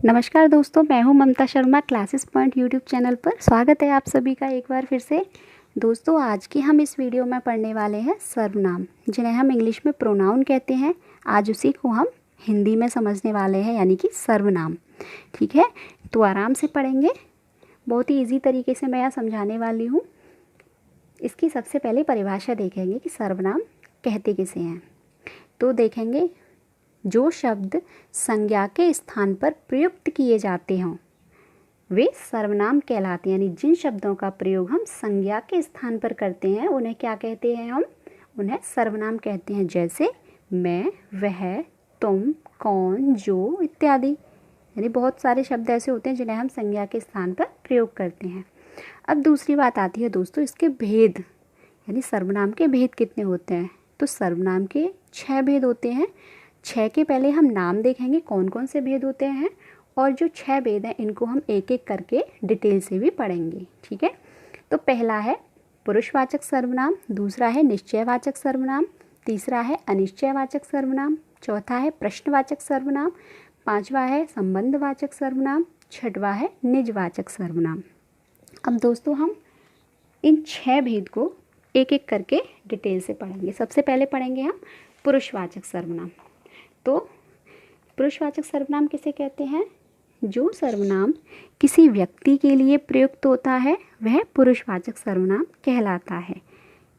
नमस्कार दोस्तों, मैं हूं Mamta Sharma classes point YouTube channel पर। स्वागत है आप सभी का एक बार फिर से। दोस्तों, आज की हम इस वीडियो में पढ़ने वाले हैं सर्वनाम, जिन्हें हम इंग्लिश में प्रोनाउन कहते हैं। आज उसी को हम हिंदी में समझने वाले हैं, यानी कि सर्वनाम। ठीक है, तो आराम से पढ़ेंगे। बहुत ही ईजी तरीके से मैं यहाँ समझाने वाली हूँ। इसकी सबसे पहले परिभाषा देखेंगे कि सर्वनाम कहते किसे हैं। तो देखेंगे, जो शब्द संज्ञा के स्थान पर प्रयुक्त किए जाते हों वे सर्वनाम कहलाते हैं। यानी जिन शब्दों का प्रयोग हम संज्ञा के स्थान पर करते हैं उन्हें क्या कहते हैं? हम उन्हें सर्वनाम कहते हैं। जैसे मैं, वह, तुम, कौन, जो इत्यादि। यानी बहुत सारे शब्द ऐसे होते हैं जिन्हें हम संज्ञा के स्थान पर प्रयोग करते हैं। अब दूसरी बात आती है दोस्तों, इसके भेद, यानी सर्वनाम के भेद कितने होते हैं। तो सर्वनाम के 6 भेद होते हैं। 6 के पहले हम नाम देखेंगे कौन कौन से भेद होते हैं, और जो 6 भेद हैं इनको हम एक एक करके डिटेल से भी पढ़ेंगे। ठीक है, तो पहला है पुरुषवाचक सर्वनाम, दूसरा है निश्चयवाचक सर्वनाम, तीसरा है अनिश्चयवाचक सर्वनाम, चौथा है प्रश्नवाचक सर्वनाम, पांचवा है संबंधवाचक सर्वनाम, छठवा है निजवाचक सर्वनाम। अब दोस्तों, हम इन 6 भेद को एक एक करके डिटेल से पढ़ेंगे। सबसे पहले पढ़ेंगे हम पुरुषवाचक सर्वनाम। तो पुरुषवाचक सर्वनाम किसे कहते हैं? जो सर्वनाम किसी व्यक्ति के लिए प्रयुक्त होता है वह पुरुषवाचक सर्वनाम कहलाता है।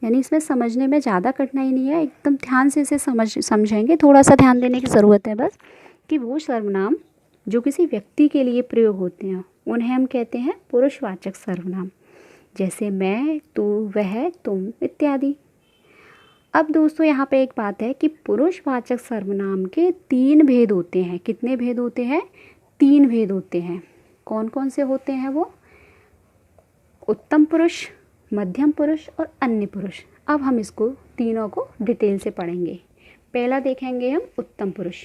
यानी इसमें समझने में ज़्यादा कठिनाई नहीं है, एकदम ध्यान से इसे समझेंगे। थोड़ा सा ध्यान देने की ज़रूरत है बस, कि वो सर्वनाम जो किसी व्यक्ति के लिए प्रयोग होते हैं उन्हें हम कहते हैं पुरुषवाचक सर्वनाम। जैसे मैं, तू, वह, तुम इत्यादि। अब दोस्तों, यहाँ पे एक बात है कि पुरुषवाचक सर्वनाम के 3 भेद होते हैं। कितने भेद होते हैं? 3 भेद होते हैं। कौन कौन से होते हैं वो? उत्तम पुरुष, मध्यम पुरुष और अन्य पुरुष। अब हम इसको तीनों को डिटेल से पढ़ेंगे। पहला देखेंगे हम उत्तम पुरुष।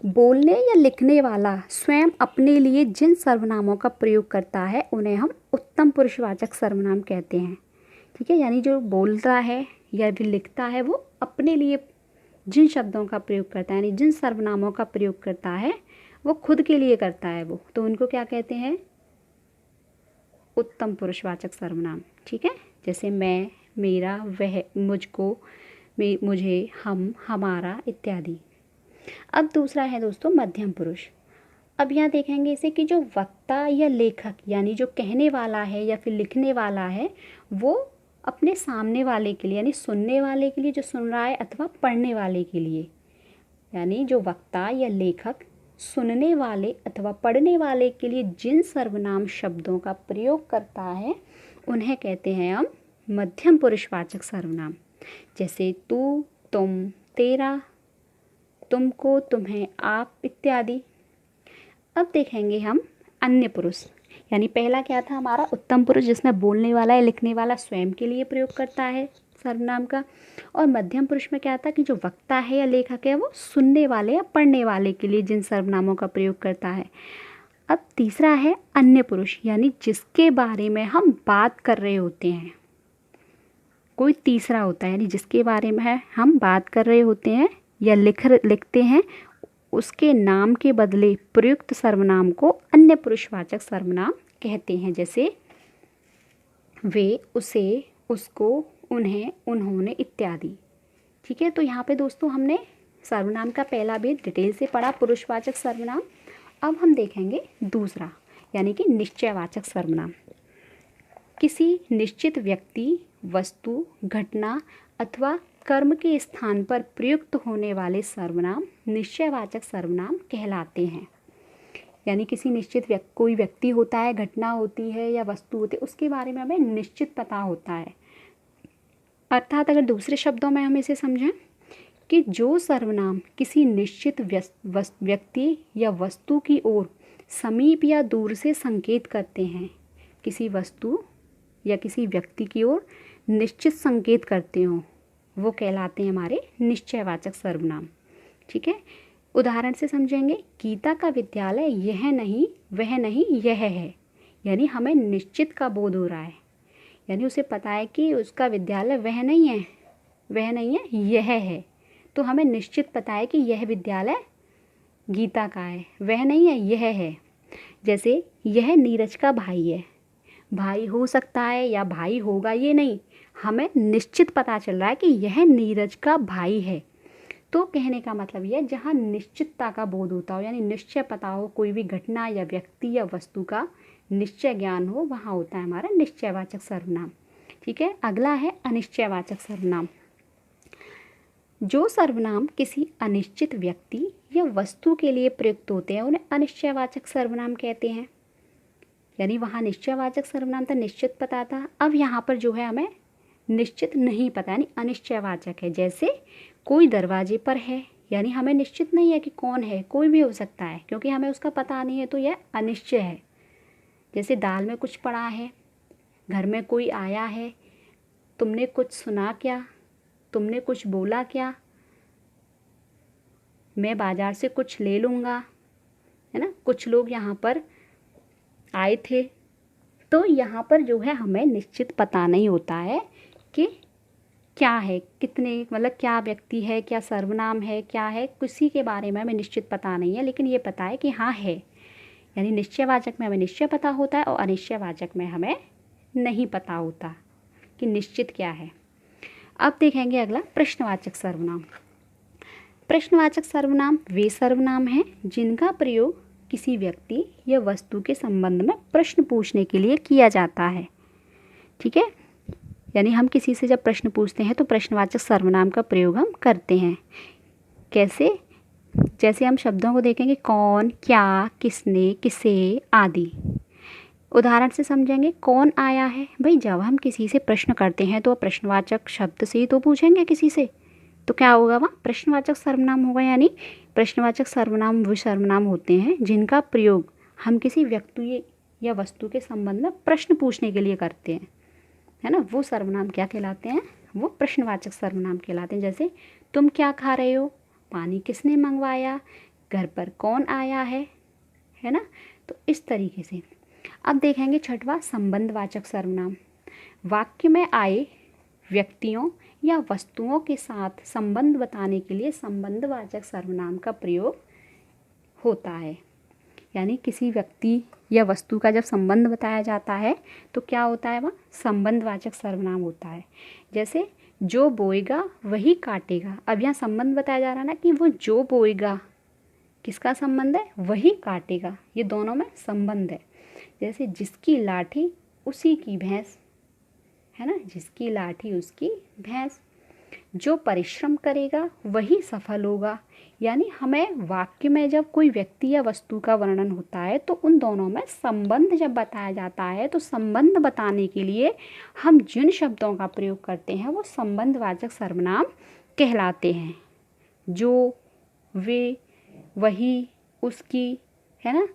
बोलने या लिखने वाला स्वयं अपने लिए जिन सर्वनामों का प्रयोग करता है उन्हें हम उत्तम पुरुषवाचक सर्वनाम कहते हैं। ठीक है, यानी जो बोलता है या भी लिखता है वो अपने लिए जिन शब्दों का प्रयोग करता है, यानी जिन सर्वनामों का प्रयोग करता है वो खुद के लिए करता है वो, तो उनको क्या कहते हैं? उत्तम पुरुषवाचक सर्वनाम। ठीक है, जैसे मैं, मेरा, वह, मुझको, मुझे, हम, हमारा इत्यादि। अब दूसरा है दोस्तों मध्यम पुरुष। अब यहाँ देखेंगे इसे कि जो वक्ता या लेखक, यानी जो कहने वाला है या फिर लिखने वाला है, वो अपने सामने वाले के लिए, यानी सुनने वाले के लिए जो सुन रहा है, अथवा पढ़ने वाले के लिए, यानी जो वक्ता या लेखक सुनने वाले अथवा पढ़ने वाले के लिए जिन सर्वनाम शब्दों का प्रयोग करता है उन्हें कहते हैं हम मध्यम पुरुषवाचक सर्वनाम। जैसे तू, तुम, तेरा, तुमको, तुम्हें, आप इत्यादि। अब देखेंगे हम अन्य पुरुष। यानी पहला क्या था हमारा? उत्तम पुरुष, जिसमें बोलने वाला या लिखने वाला स्वयं के लिए प्रयोग करता है सर्वनाम का। और मध्यम पुरुष में क्या था कि जो वक्ता है या लेखक है वो सुनने वाले या पढ़ने वाले के लिए जिन सर्वनामों का प्रयोग करता है। अब तीसरा है अन्य पुरुष, यानी जिसके बारे में हम बात कर रहे होते हैं। कोई तीसरा होता है, यानी जिसके बारे में हम बात कर रहे होते हैं या लिखते हैं, उसके नाम के बदले प्रयुक्त सर्वनाम को अन्य पुरुषवाचक सर्वनाम कहते हैं। जैसे वे, उसे, उसको, उन्हें, उन्होंने इत्यादि। ठीक है, तो यहाँ पे दोस्तों हमने सर्वनाम का पहला भेद डिटेल से पढ़ा, पुरुषवाचक सर्वनाम। अब हम देखेंगे दूसरा, यानी कि निश्चयवाचक सर्वनाम। किसी निश्चित व्यक्ति, वस्तु, घटना अथवा कर्म के स्थान पर प्रयुक्त होने वाले सर्वनाम निश्चयवाचक सर्वनाम कहलाते हैं। यानी किसी निश्चित कोई व्यक्ति होता है, घटना होती है या वस्तु होती है, उसके बारे में हमें निश्चित पता होता है। अर्थात अगर दूसरे शब्दों में हम इसे समझें कि जो सर्वनाम किसी निश्चित व्यक्ति या वस्तु की ओर समीप या दूर से संकेत करते हैं, किसी वस्तु या किसी व्यक्ति की ओर निश्चित संकेत करते हों, वो कहलाते हैं हमारे निश्चयवाचक सर्वनाम। ठीक है, उदाहरण से समझेंगे। गीता का विद्यालय यह नहीं, वह नहीं, यह है। यानी हमें निश्चित का बोध हो रहा है, यानी उसे पता है कि उसका विद्यालय वह नहीं है, वह नहीं है, यह है। तो हमें निश्चित पता है कि यह विद्यालय गीता का है, वह नहीं है, यह है। जैसे यह नीरज का भाई है, भाई हो सकता है या भाई होगा ये नहीं, हमें निश्चित पता चल रहा है कि यह नीरज का भाई है। तो कहने का मतलब यह, जहाँ निश्चितता का बोध होता हो, यानी निश्चय पता हो, कोई भी घटना या व्यक्ति या वस्तु का निश्चय ज्ञान हो, वहाँ होता है हमारा निश्चयवाचक सर्वनाम। ठीक है, अगला है अनिश्चयवाचक सर्वनाम। जो सर्वनाम किसी अनिश्चित व्यक्ति या वस्तु के लिए प्रयुक्त होते हैं उन्हें अनिश्चयवाचक सर्वनाम कहते हैं। यानी वहाँ निश्चयवाचक सर्वनाम था, निश्चित पता था, अब यहाँ पर जो है हमें निश्चित नहीं पता, यानी अनिश्चयवाचक है। जैसे कोई दरवाजे पर है, यानी हमें निश्चित नहीं है कि कौन है, कोई भी हो सकता है, क्योंकि हमें उसका पता नहीं है, तो यह अनिश्चय है। जैसे दाल में कुछ पड़ा है, घर में कोई आया है, तुमने कुछ सुना क्या, तुमने कुछ बोला क्या, मैं बाज़ार से कुछ ले लूँगा, है ना, कुछ लोग यहाँ पर आए थे। तो यहाँ पर जो है हमें निश्चित पता नहीं होता है कि क्या है, कितने, मतलब क्या व्यक्ति है, क्या सर्वनाम है, क्या है, किसी के बारे में हमें निश्चित पता नहीं है, लेकिन ये पता है कि हाँ है। यानी निश्चयवाचक में हमें निश्चय पता होता है और अनिश्चयवाचक में हमें नहीं पता होता कि निश्चित क्या है। अब देखेंगे अगला प्रश्नवाचक सर्वनाम। प्रश्नवाचक सर्वनाम वे सर्वनाम हैं जिनका प्रयोग किसी व्यक्ति या वस्तु के संबंध में प्रश्न पूछने के लिए किया जाता है। ठीक है, यानी हम किसी से जब प्रश्न पूछते हैं तो प्रश्नवाचक सर्वनाम का प्रयोग हम करते हैं। कैसे? जैसे हम शब्दों को देखेंगे, कौन, क्या, किसने, किसे आदि। उदाहरण से समझेंगे, कौन आया है। भाई जब हम किसी से प्रश्न करते हैं तो प्रश्नवाचक शब्द से ही तो पूछेंगे किसी से, तो क्या होगा, वहाँ प्रश्नवाचक सर्वनाम होगा। यानी प्रश्नवाचक सर्वनाम वो सर्वनाम होते हैं जिनका प्रयोग हम किसी व्यक्ति या वस्तु के संबंध में प्रश्न पूछने के लिए करते हैं, है ना। वो सर्वनाम क्या कहलाते हैं, वो प्रश्नवाचक सर्वनाम कहलाते हैं। जैसे तुम क्या खा रहे हो, पानी किसने मंगवाया, घर पर कौन आया है ना। तो इस तरीके से अब देखेंगे छठवां संबंधवाचक सर्वनाम। वाक्य में आए व्यक्तियों या वस्तुओं के साथ संबंध बताने के लिए संबंधवाचक सर्वनाम का प्रयोग होता है। यानी किसी व्यक्ति या वस्तु का जब संबंध बताया जाता है तो क्या होता है, वह संबंधवाचक सर्वनाम होता है। जैसे जो बोएगा वही काटेगा। अब यहाँ संबंध बताया जा रहा है ना कि वो जो बोएगा, किसका संबंध है, वही काटेगा, ये दोनों में संबंध है। जैसे जिसकी लाठी उसी की भैंस, है ना, जिसकी लाठी उसकी भैंस। जो परिश्रम करेगा वही सफल होगा। यानी हमें वाक्य में जब कोई व्यक्ति या वस्तु का वर्णन होता है तो उन दोनों में संबंध जब बताया जाता है तो संबंध बताने के लिए हम जिन शब्दों का प्रयोग करते हैं वो संबंधवाचक सर्वनाम कहलाते हैं। जो, वे, वही, उसकी, है ना।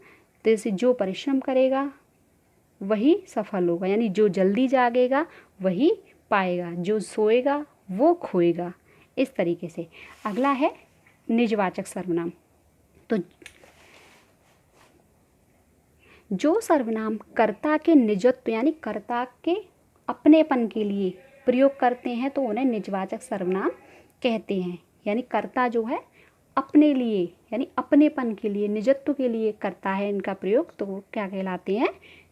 जैसे जो परिश्रम करेगा वही सफल होगा, यानी जो जल्दी जागेगा वही पाएगा, जो सोएगा वो खोएगा। इस तरीके से अगला है निजवाचक सर्वनाम। तो जो सर्वनाम कर्ता के निजत्व यानी कर्ता के अपनेपन के लिए प्रयोग करते हैं तो उन्हें निजवाचक सर्वनाम कहते हैं। यानी कर्ता जो है अपने लिए यानी अपनेपन के लिए, निजत्व के लिए करता है इनका प्रयोग, तो वो क्या कहलाते हैं,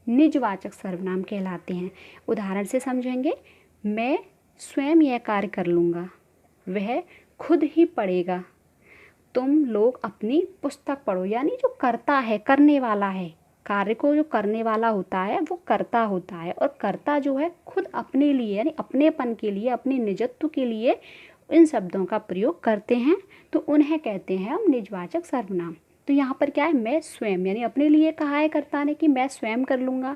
निजवाचक सर्वनाम कहलाते हैं। उदाहरण से समझेंगे, मैं स्वयं यह कार्य कर लूँगा, वह खुद ही पढ़ेगा, तुम लोग अपनी पुस्तक पढ़ो। यानी जो करता है, करने वाला है, कार्य को जो करने वाला होता है वो कर्ता होता है, और कर्ता जो है खुद अपने लिए यानी अपनेपन के लिए, अपने निजत्व के लिए इन शब्दों का प्रयोग करते हैं तो उन्हें कहते हैं हम निजवाचक सर्वनाम। तो यहाँ पर क्या है, मैं स्वयं यानी अपने लिए कहा है कर्ता ने कि मैं स्वयं कर लूँगा,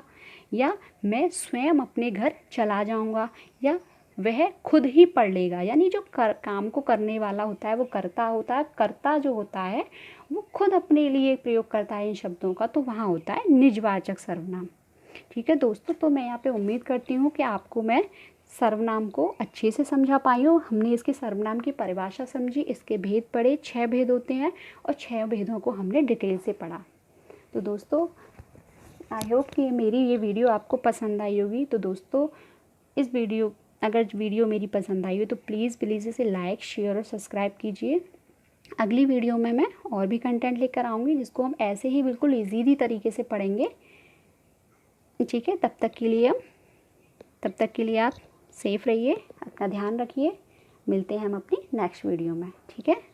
या मैं स्वयं अपने घर चला जाऊँगा, या वह खुद ही पढ़ लेगा। यानी जो काम को करने वाला होता है वो कर्ता होता है, कर्ता जो होता है वो खुद अपने लिए प्रयोग करता है इन शब्दों का, तो वहाँ होता है निजवाचक सर्वनाम। ठीक है दोस्तों, तो मैं यहाँ पे उम्मीद करती हूँ कि आपको मैं सर्वनाम को अच्छे से समझा पाई हूँ। हमने इसके सर्वनाम की परिभाषा समझी, इसके भेद पढ़े, 6 भेद होते हैं और 6 भेदों को हमने डिटेल से पढ़ा। तो दोस्तों आई होप कि मेरी ये वीडियो आपको पसंद आई होगी। तो दोस्तों अगर वीडियो मेरी पसंद आई हो तो प्लीज़ इसे लाइक, शेयर और सब्सक्राइब कीजिए। अगली वीडियो में मैं और भी कंटेंट लेकर आऊँगी जिसको हम ऐसे ही बिल्कुल ईज़ी तरीके से पढ़ेंगे। ठीक है, तब तक के लिए आप सेफ़ रहिए, अपना ध्यान रखिए। मिलते हैं हम अपनी नेक्स्ट वीडियो में। ठीक है।